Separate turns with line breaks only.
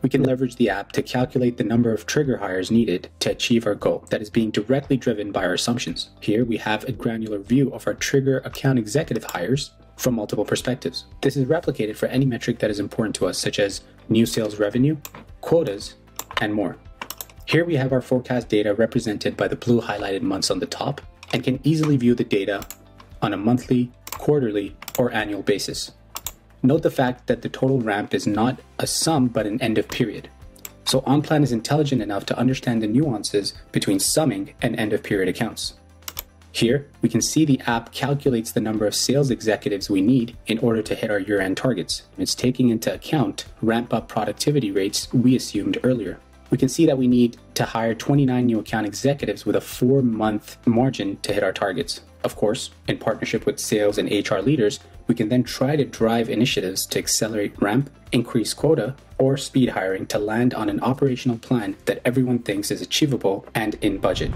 we can leverage the app to calculate the number of trigger hires needed to achieve our goal that is being directly driven by our assumptions. Here we have a granular view of our trigger account executive hires from multiple perspectives. This is replicated for any metric that is important to us, such as new sales revenue, quotas, and more. Here we have our forecast data represented by the blue highlighted months on the top, and can easily view the data on a monthly, quarterly, or annual basis. Note the fact that the total ramp is not a sum but an end of period. So OnPlan is intelligent enough to understand the nuances between summing and end of period accounts. Here, we can see the app calculates the number of sales executives we need in order to hit our year-end targets. It's taking into account ramp-up productivity rates we assumed earlier. We can see that we need to hire 29 new account executives with a 4-month margin to hit our targets. Of course, in partnership with sales and HR leaders, we can then try to drive initiatives to accelerate ramp, increase quota, or speed hiring to land on an operational plan that everyone thinks is achievable and in budget.